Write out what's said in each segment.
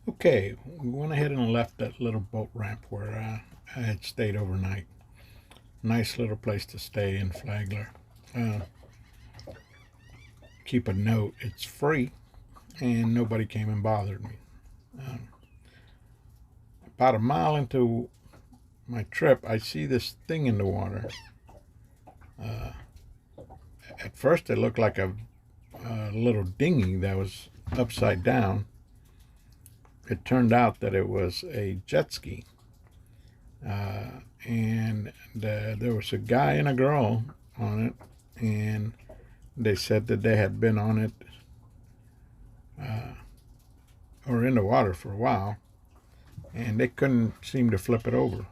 Okay, we went ahead and left that little boat ramp where I had stayed overnight. Nice little place to stay in Flagler. Uh, Keep a note, it's free, and nobody came and bothered me. Um, about a mile into my trip, I see this thing in the water. Uh, at first, it looked like a little dinghy that was upside down. It turned out that it was a jet ski. And there was a guy and a girl on it, and they said that they had been on it uh, or in the water for a while, and they couldn't seem to flip it over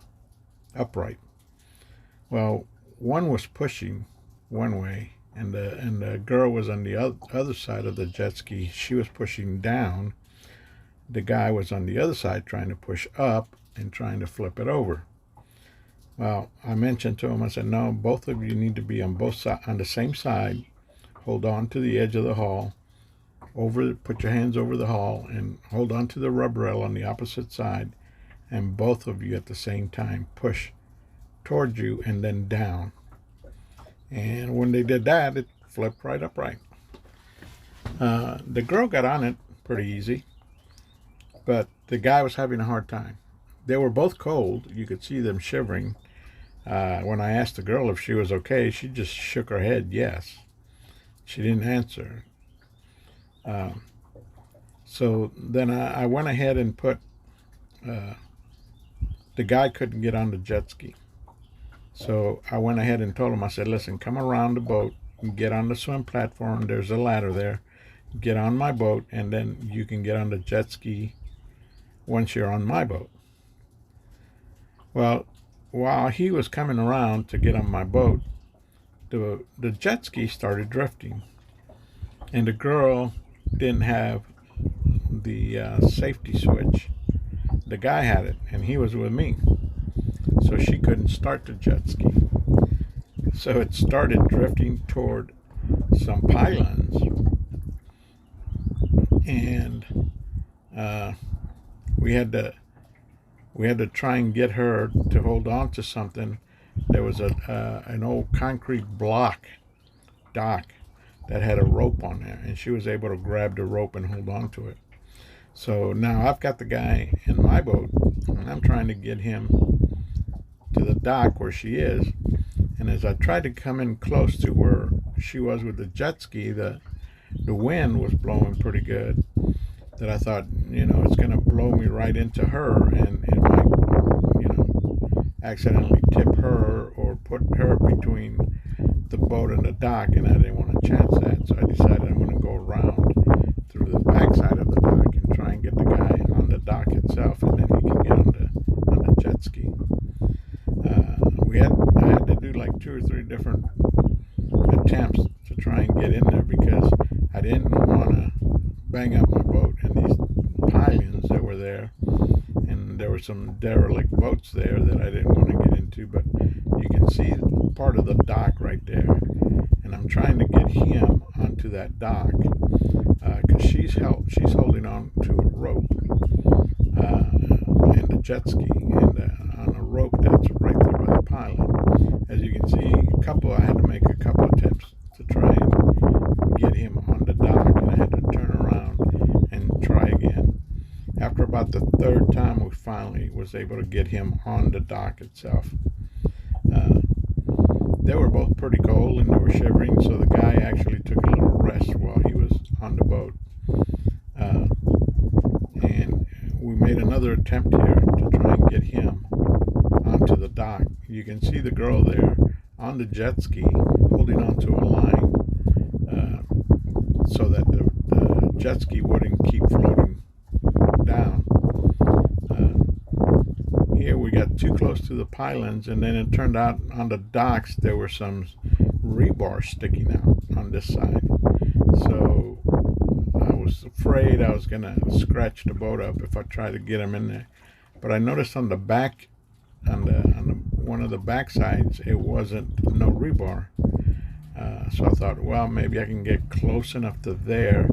upright. Well, one was pushing one way, and the girl was on the other side of the jet ski. She was pushing down. The guy was on the other side trying to push up and trying to flip it over. Well, I mentioned to him, I said, no, both of you need to be on on the same side. Hold on to the edge of the hull. Put your hands over the hull and hold on to the rub rail on the opposite side. And both of you at the same time push towards you and then down. And when they did that, it flipped right upright. The girl got on it pretty easy, but the guy was having a hard time. They were both cold. You could see them shivering. When I asked the girl if she was okay, she just shook her head yes. She didn't answer. Um, so then I went ahead and put, the guy couldn't get on the jet ski. So I went ahead and told him, I said, listen, come around the boat and get on the swim platform. There's a ladder there. Get on my boat, and then you can get on the jet ski once you're on my boat. Well, while he was coming around to get on my boat, the jet ski started drifting, and the girl didn't have the safety switch. The guy had it, and he was with me, so she couldn't start the jet ski. So it started drifting toward some pylons, and we had to try and get her to hold on to something. There was an old concrete block dock that had a rope on there, and she was able to grab the rope and hold on to it. So now I've got the guy in my boat, and I'm trying to get him to the dock where she is. And as I tried to come in close to where she was with the jet ski, the wind was blowing pretty good. That I thought, it's going to blow me right into her, and it might, accidentally tip her or put her between the boat and the dock, and I didn't want to chance that. So I decided I'm going to go around through the backside of the dock and try and get the guy on the dock itself, and then he can get on the jet ski. I had to do like 2 or 3 different attempts to try and get in there because I didn't want to bang up my boat and these pylons that were there, and there were some derelict boats there that I didn't want to get into, but you can see part of the dock right there, and I'm trying to get him onto that dock because she's holding on to a rope and the jet ski and on a rope that's right there by the pylon. As you can see, I had to make a couple attempts to try and get him on the dock, and I had to turn around and try again. After about the third time, we finally was able to get him on the dock itself. They were both pretty cold and they were shivering, so the guy actually took a little rest while he was on the boat. And we made another attempt here to try and get him onto the dock. You can see the girl there on the jet ski holding onto a line so that the jet ski wouldn't keep floating down. Here we got too close to the pylons, and then it turned out on the docks there were some rebar sticking out on this side. So I was afraid I was going to scratch the boat up if I tried to get him in there. But I noticed on the back, on the one of the back sides, it wasn't no rebar. So I thought, well, maybe I can get close enough to there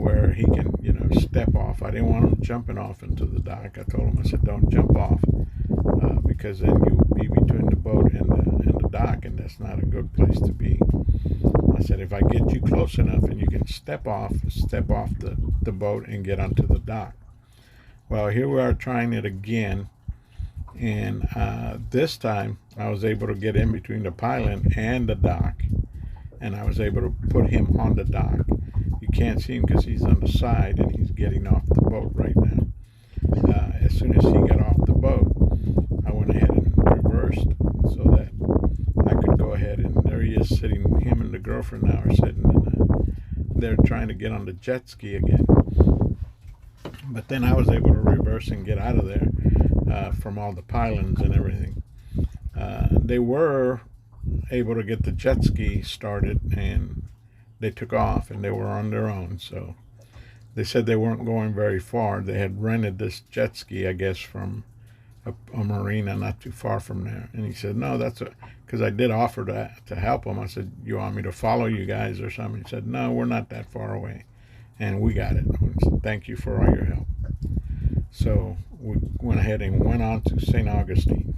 where he can, step off. I didn't want him jumping off into the dock. I told him, I said, don't jump off, because then you'll be between the boat and the dock, and that's not a good place to be. I said, if I get you close enough and you can step off the boat and get onto the dock. Well, here we are trying it again, and this time I was able to get in between the pylon and the dock, and I was able to put him on the dock. You can't see him because he's on the side and he's getting off the boat right now. As soon as he got off the boat, I went ahead and reversed so that I could go ahead, and there he is sitting, him and the girlfriend now are sitting, and they're trying to get on the jet ski again. But then I was able to reverse and get out of there from all the pylons and everything. They were able to get the jet ski started, and they took off, and they were on their own. So they said they weren't going very far. They had rented this jet ski, I guess, from a marina not too far from there. And he said, no, because I did offer to help him. I said, you want me to follow you guys or something? He said, no, we're not that far away, and we got it. Said, thank you for all your help. So we went ahead and went on to St. Augustine.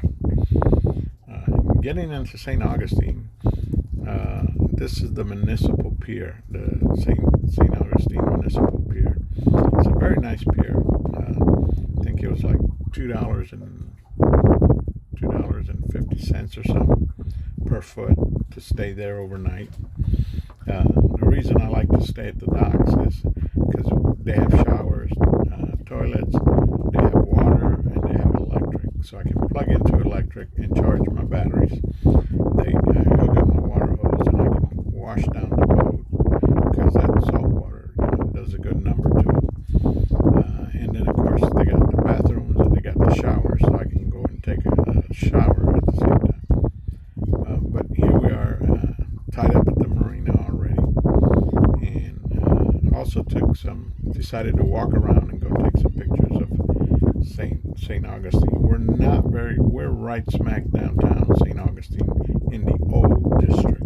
Getting into St. Augustine, this is the municipal pier, the St. Augustine Municipal Pier. It's a very nice pier. I think it was like $2.50 or something per foot to stay there overnight. The reason I like to stay at the docks is because they have showers, toilets, they have water, and they have electric. So I can plug into electric and charge my batteries. I hook up my water hose, and I can wash down the boat because that salt water does a good number to it. And then, of course, they got the bathrooms and they got the showers, so I can go and take a shower at the same time. But here we are, tied up at the marina already, and also decided to walk around and go take some pictures of St. Augustine. We're right smack downtown St. Augustine in the old district.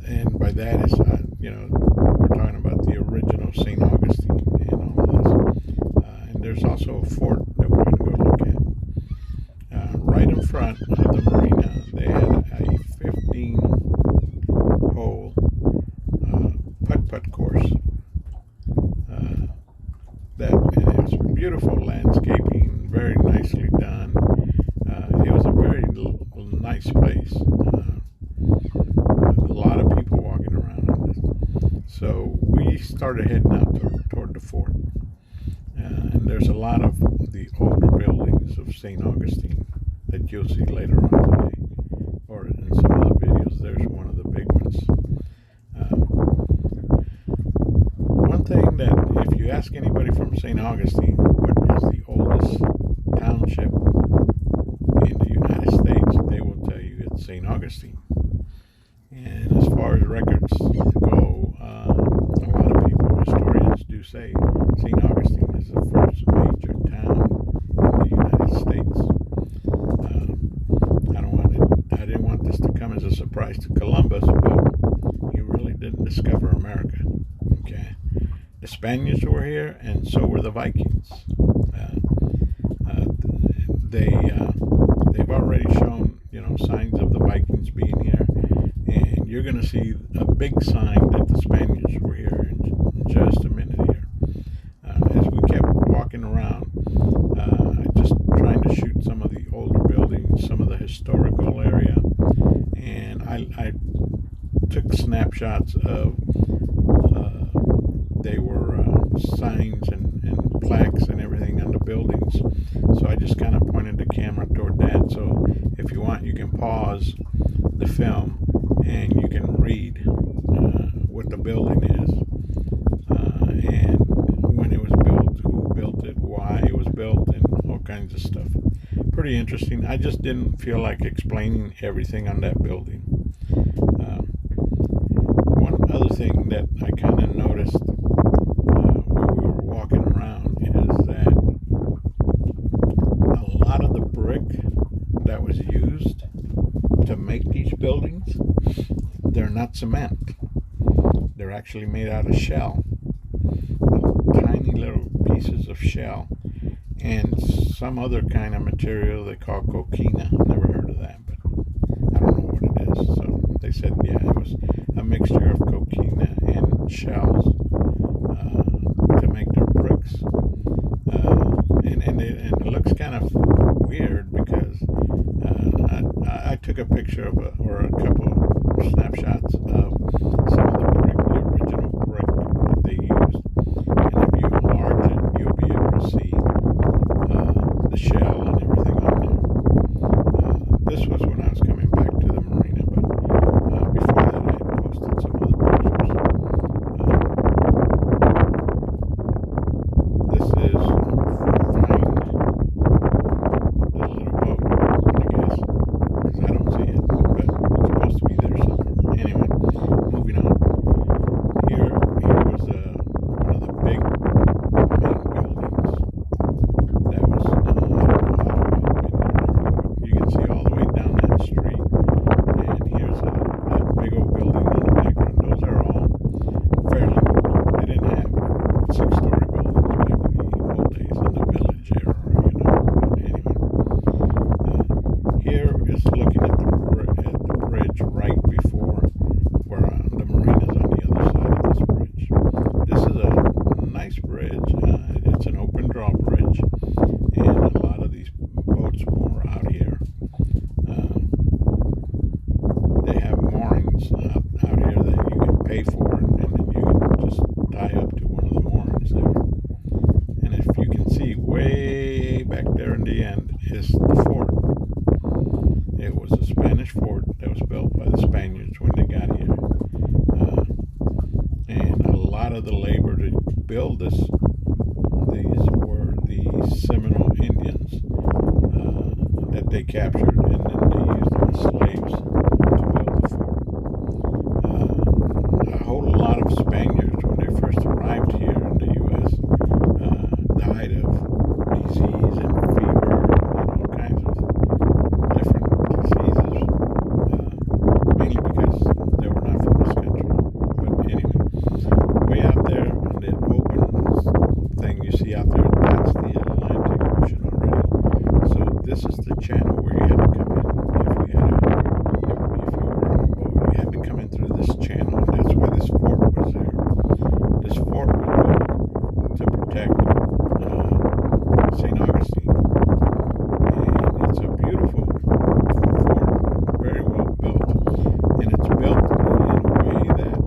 And by that is, we're talking about the original St. Augustine and all of this. And there's also a fort that we're going to go look at. Right in front of the marina, they had a 15-hole putt-putt course. And it was beautiful landscaping, very nicely done. It was a very nice place. A lot of people walking around in this. So we started heading out toward the fort. And there's a lot of the older buildings of St. Augustine that you'll see later on today, or in some of the videos. There's one of the big ones. One thing that, if you ask anybody from St. Augustine, what is the oldest township in the United States, they will tell you it's St. Augustine. And as far as records go, a lot of people, historians, do say St. Augustine is the first major town in the United States. I didn't want this to come as a surprise to Columbus, but he really didn't discover America. Okay, the Spaniards were here, and so were the Vikings. They've already shown, signs of the Vikings being here, and you're going to see a big sign that the Spaniards were here in just a minute here. As we kept walking around, just trying to shoot some of the older buildings, some of the historical area, and I took snapshots of they were signs and plaques and everything on the buildings. So I just kind of pointed the camera toward that. So if you want, you can pause the film and you can read what the building is, and when it was built, who built it, why it was built, and all kinds of stuff. Pretty interesting. I just didn't feel like explaining everything on that building. One other thing that I kind of noticed when we were walking around is that a lot of the brick that was used to make these buildings, they're not cement. They're actually made out of shell, tiny little pieces of shell, and some other kind of material they call coquina. I've never heard of that, but I don't know what it is. So they said, yeah, it was a mixture of coquina and shells to make their bricks. And it looks kind of weird because I took a picture of or a couple of snapshots of some of the brick, the original brick that they used. And if you enlarge it, you'll be able to see the shell and everything on there. This was when I was coming back to the marina, but before that I had posted some other pictures. This is Find the Little Boat, I guess, because I don't see it, but it's supposed to be there somewhere. Anyway, moving on. Here was one of the big main buildings that was, I don't know how long it's been there, but you can see all the way down that street. And here's that big old building in the background. Those are all fairly new. They didn't have six-story buildings back in the old days in the village era, But anyway, here is looking at the bridge right before where the marina's on the other side of this bridge. This is a nice bridge. It's an open draw bridge, and a lot of these boats moor out here. They have moorings out here that you can pay for, and then you can just tie up to one of the moorings there. And if you can see, way back there in the end is the fort. It was a Spanish fort that was built by the Spaniards when they got here. And a lot of the labor to build these were the Seminole Indians that they captured, and then they used them as slaves to build the fort. A whole lot of Spaniards, when they first arrived here in the U.S., died of disease and fever and all kinds of different diseases, mainly because they were not from this country. But anyway, way out there in the open thing you see out there, that's the Atlantic Ocean already. So this is the channel where you had to come in if you were on a boat. You had to come in through this channel, and that's why this fort was there. This fort was built to protect St. Augustine, and it's a beautiful fort, very well built, and it's built in a way that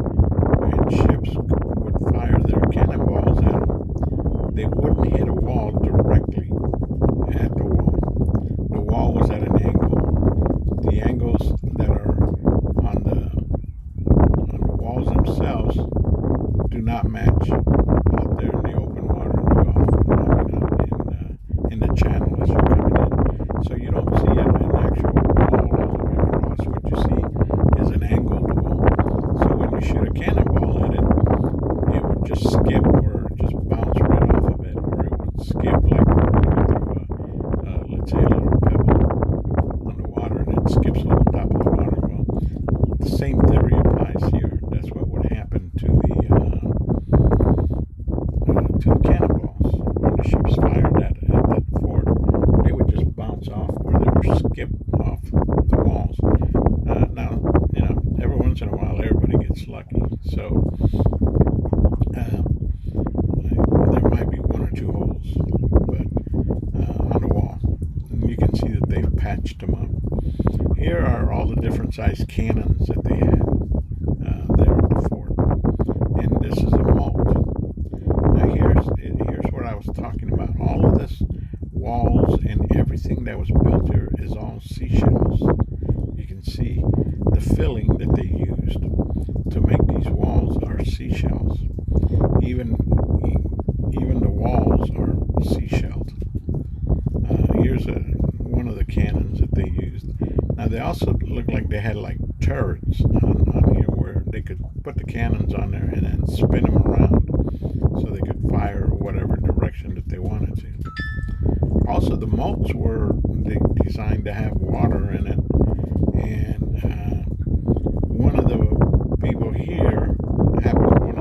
when ships would fire their cannonballs at them, they wouldn't hit a wall directly at the wall. The wall was at an angle. The angles that are on the walls themselves do not match out there in the open water in the Gulf, in the channel as you're coming in. So you don't see an actual wall all the way across. What you see is an angled wall. So when you shoot a cannonball at it, it would just skip or just bounce right off of it, or it would skip like when you throw let's say a little pebble on the water, and it skips on top of the water. Well, the same theory applies here. That's what would happen to the cannonballs when the ships fired at that fort. They would just bounce off, or they would skip off the walls. Now, every once in a while, everybody gets lucky. So there might be one or two holes, but on the wall, and you can see that they've patched them up. Here are all the different sized cannons that they had there at the fort, and this is a malt. Now here's what I was talking about. All of this walls and everything that was built here is all seashells. You can see the filling that they used to make these walls are seashells. Even the walls are seashelled. Here's one of the cannons that they used. Now they also look like they had like turrets on here where they could put the cannons on there and then spin them around so they could fire whatever direction that they wanted to. Also, the moats were designed to have water in it, and one of the people here happened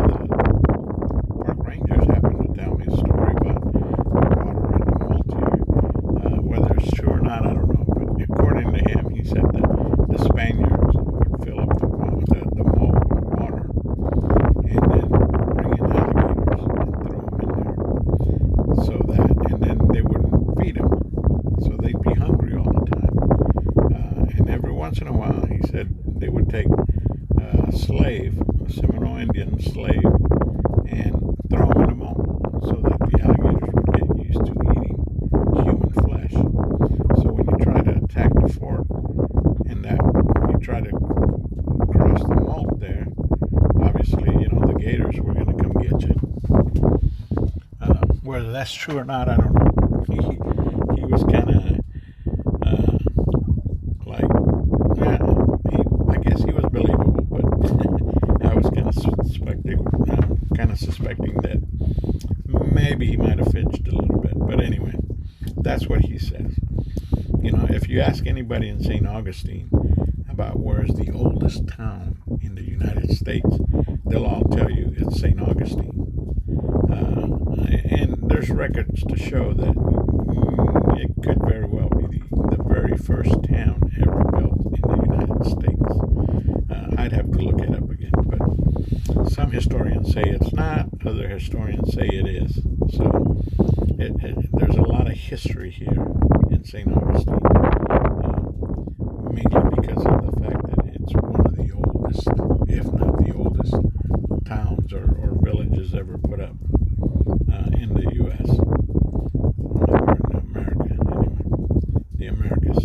slave, a Seminole Indian slave, and throw him in the moat so that the alligators would get used to eating human flesh. So when you try to attack the fort and that you try to cross the moat there, obviously, the gators were going to come get you. Whether that's true or not, I don't know. He was kind of like, yeah, I guess he was believable, but I was kind of suspecting that maybe he might have fidged a little bit. But anyway, that's what he says. If you ask anybody in St. Augustine about where is the oldest town in the United States, they'll all tell you it's St. Augustine. And there's records to show that it could very well be the very first town ever built in the United States. I'd have to look it up again, but some historians say it's not, other historians say it is. So there's a lot of history here in St. Augustine, mainly because of the fact that it's one of the oldest, if not the oldest, towns or villages ever put up in the U.S. or in America, anyway, the Americas.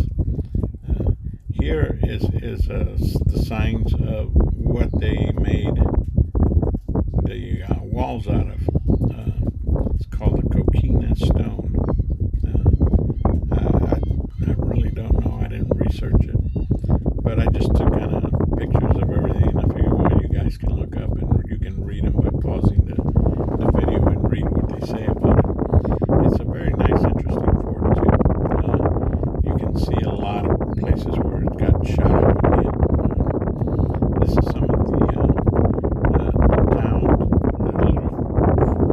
Here is the signs of what they made the walls out of. It's called a coquina stone. I really don't know. I didn't research it, but I just took kind of pictures of everything, and I figured, well, you guys can look up and you can read them by pausing the video and read what they say about it. It's a very nice, interesting fort too. You can see a lot of places where it got shot up and hit. This is some of the town, the little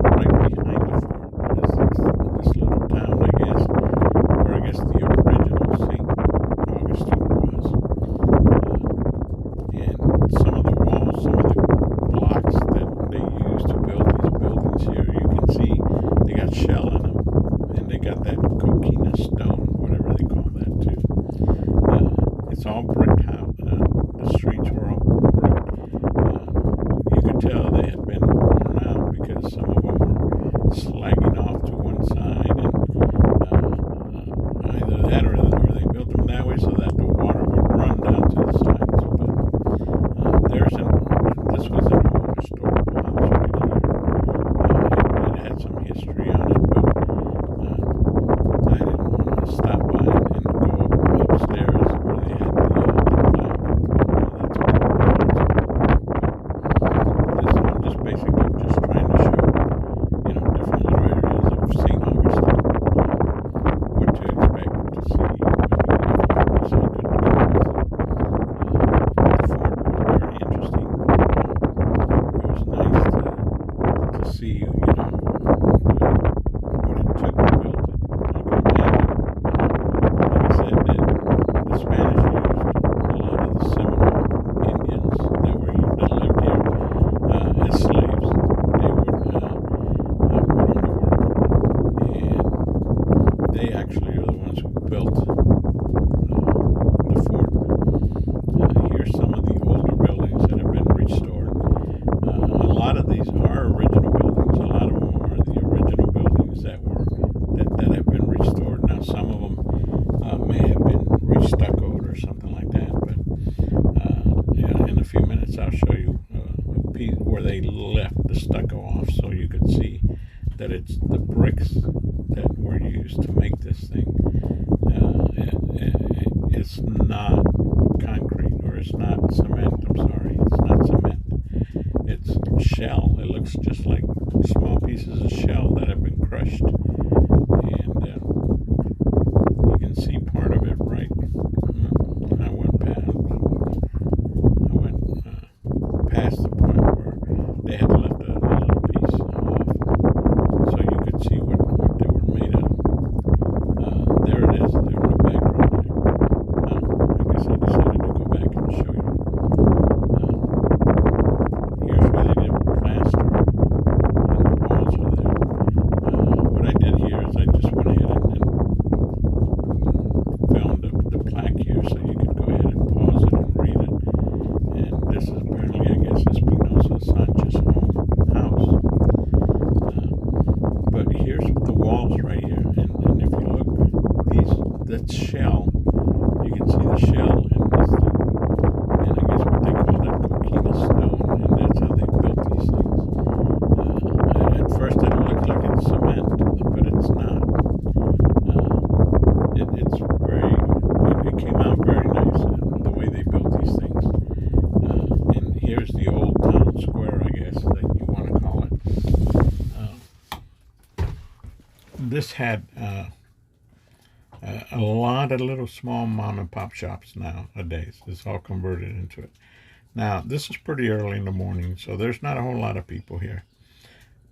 right behind the fort. This little town, I guess, where I guess the original St. Augustine was. And some of the walls, some of the blocks that they used to build these buildings here, you can see they got shell in them, and they got that coquina stone, whatever they call that too. It's all bricked out. The streets were all brick. You could tell they had been worn out because some of them were slagging off to one side, and either that or they built them that way so that the water would run down to the sides. But this was an old historical house right here. It had some history on it, but I didn't want to stop by and go upstairs where they had the plaque. I'm just basically just trying to show, different little areas of St. Augustine, what to expect to see if you decide to come visit. The fort was very interesting. It was nice to see, what it took to build it. I can imagine, like I said, that the Spanish used a lot of the Seminole Indians that lived here as slaves. They would put them to work, and they actually are the ones who built the fort. Here's some of the older buildings that have been restored. A lot of these are original buildings. A lot of them are the original buildings that have been restored. Now, some of them may have been re-stuccoed or something like that, but in a few minutes I'll show you a piece where they left the stucco off, so you could see that it's the bricks that were used to make this thing. It's not concrete, or it's not cement. I'm sorry, it's not cement. It's shell. It looks just like small pieces of shell that have been crushed, and you can see part of it right. I went past the point where they had left a little piece off, so you could see what they were made of. There it is. There in the background there. I guess I decided to go back and show you. Here's where they did plaster, and the walls are there. shells right here, and if you look, that shell, you can see the shell in this thing, and I guess what they call that coquina stone, and that's how they built these things. At first it looked like it's cement, but it's not. It came out very nice, the way they built these things. And here's the old town square, I guess, that you want to call it. This had a lot of little small mom and pop shops nowadays. It's all converted into it. Now, this is pretty early in the morning, so there's not a whole lot of people here.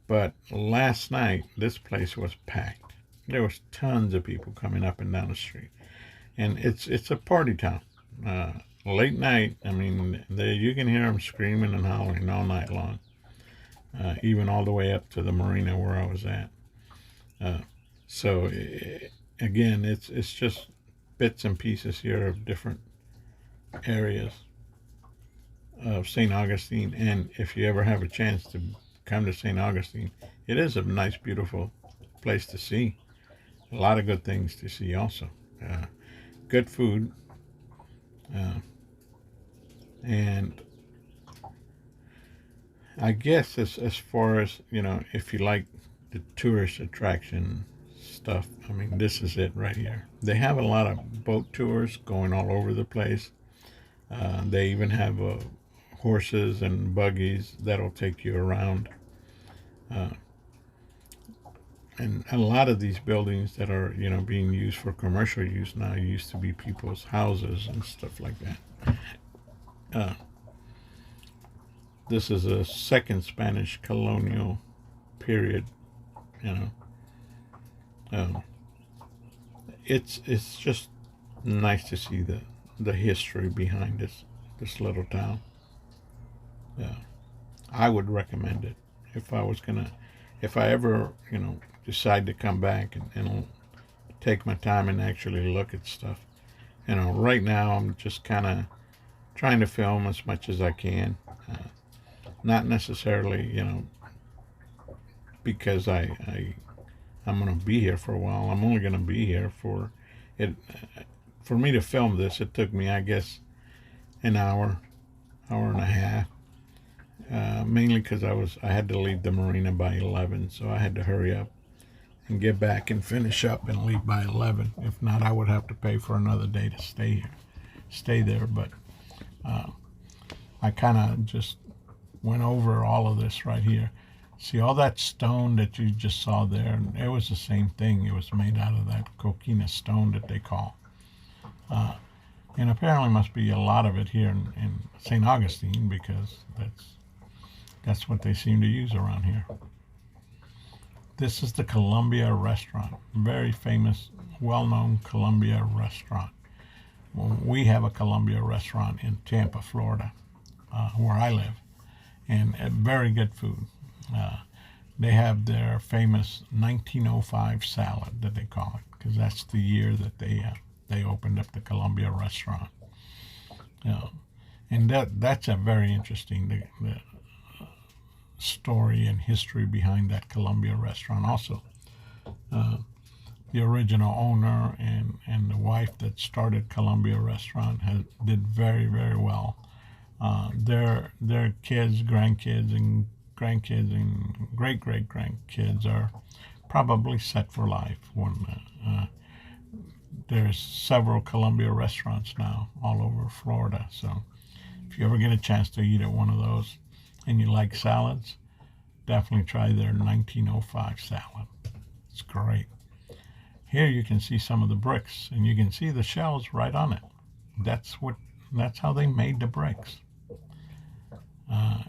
But last night, this place was packed. There was tons of people coming up and down the street. And it's a party town. Late night, I mean, you can hear them screaming and howling all night long. Even all the way up to the marina where I was at. So again, it's just bits and pieces here of different areas of St. Augustine. And if you ever have a chance to come to St. Augustine, it is a nice, beautiful place to see. A lot of good things to see also. Good food. And I guess as far as, if you like the tourist attraction stuff, I mean, this is it right here. They have a lot of boat tours going all over the place. They even have horses and buggies that'll take you around. And a lot of these buildings that are, being used for commercial use now used to be people's houses and stuff like that. This is a second Spanish colonial period, It's just nice to see the history behind this little town. Yeah, I would recommend it if I ever, decide to come back and take my time and actually look at stuff. Right now I'm just kind of trying to film as much as I can. Not necessarily, because I'm going to be here for a while. I'm only going to be here for it. For me to film this, it took me, I guess, an hour and a half. Mainly because I had to leave the marina by 11, so I had to hurry up and get back and finish up and leave by 11. If not, I would have to pay for another day to stay there. But I kind of just went over all of this right here. See all that stone that you just saw there? It was the same thing. It was made out of that coquina stone that they call. And apparently must be a lot of it here in St. Augustine, because that's what they seem to use around here. This is the Columbia restaurant. Very famous, well-known Columbia restaurant. Well, we have a Columbia restaurant in Tampa, Florida, where I live, and very good food. They have their famous 1905 salad that they call it, because that's the year that they opened up the Columbia restaurant. And that's a very interesting the story and history behind that Columbia restaurant. Also, the original owner and the wife that started Columbia restaurant did very, very well. Their kids, grandkids, and great grandkids are probably set for life. There's several Columbia restaurants now all over Florida. So if you ever get a chance to eat at one of those and you like salads, definitely try their 1905 salad. It's great. Here you can see some of the bricks, and you can see the shells right on it. That's how they made the bricks.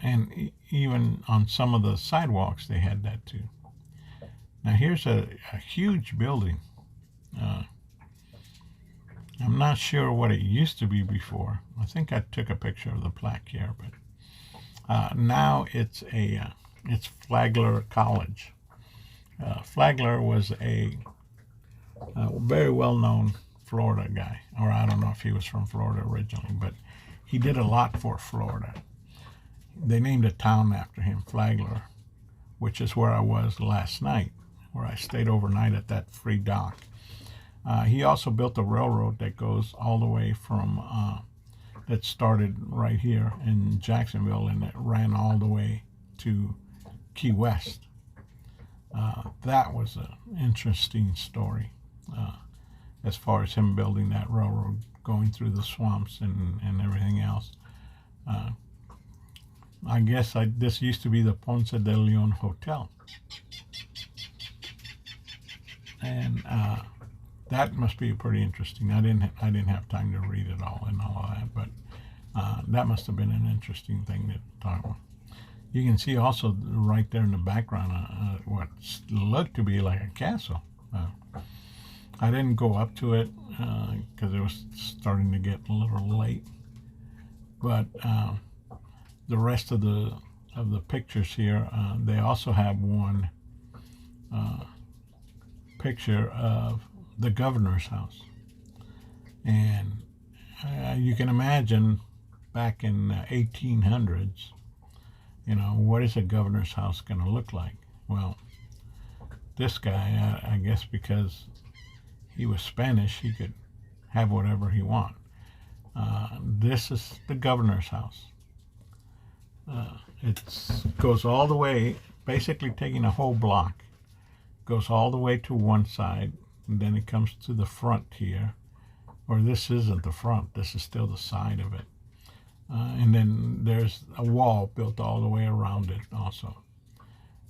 And even on some of the sidewalks they had that too. Now here's a huge building. I'm not sure what it used to be before. I think I took a picture of the plaque here, but now it's Flagler College. Flagler was a very well-known Florida guy, or I don't know if he was from Florida originally, but he did a lot for Florida. They named a town after him, Flagler, which is where I was last night where I stayed overnight at that free dock. He also built a railroad that goes all the way from, that started right here in Jacksonville, and it ran all the way to Key West. That was an interesting story, as far as him building that railroad, going through the swamps and everything else. I guess this used to be the Ponce de Leon Hotel. And that must be pretty interesting. I didn't have time to read it all and all of that, but that must have been an interesting thing to talk about. You can see also right there in the background what looked to be like a castle. I didn't go up to it because it was starting to get a little late. But the rest of the pictures here, they also have one picture of the governor's house, and you can imagine back in the 1800s, what is a governor's house going to look like? Well, this guy, I guess because he was Spanish, he could have whatever he wanted. This is the governor's house. It goes all the way, basically taking a whole block, goes all the way to one side, and then it comes to the front here, or this isn't the front, this is still the side of it. And then there's a wall built all the way around it also.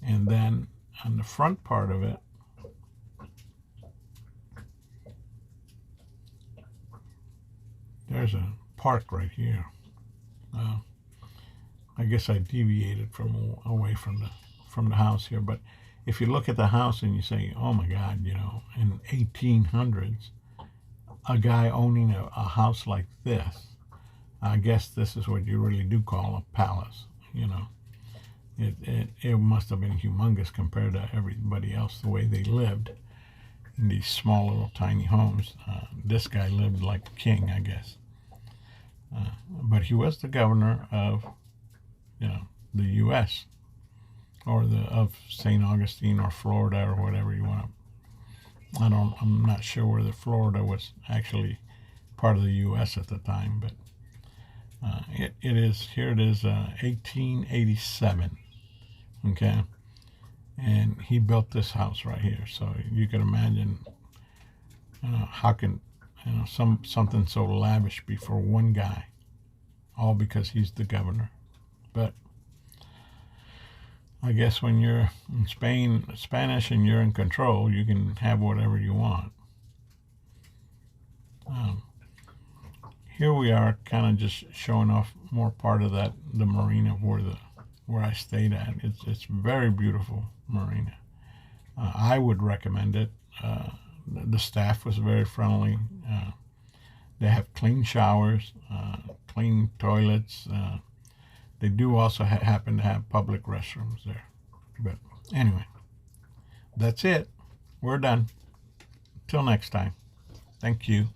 And then on the front part of it, there's a park right here. I guess I deviated away from the house here, but if you look at the house and you say, oh my God, in 1800s, a guy owning a house like this, I guess this is what you really do call a palace. It must have been humongous compared to everybody else, the way they lived in these small little tiny homes. This guy lived like a king, I guess. But he was the governor of, the U.S. or of St. Augustine or Florida or whatever you want to. I'm not sure whether Florida was actually part of the U.S. at the time, but it is 1887. Okay, and he built this house right here. So you can imagine, how can something so lavish be for one guy, all because he's the governor. But I guess when you're in Spanish and you're in control, you can have whatever you want. Here we are, kind of just showing off more part of the marina where I stayed at. It's very beautiful marina. I would recommend it. The staff was very friendly. They have clean showers, clean toilets. They do also happen to have public restrooms there. But anyway, that's it. We're done. Till next time. Thank you.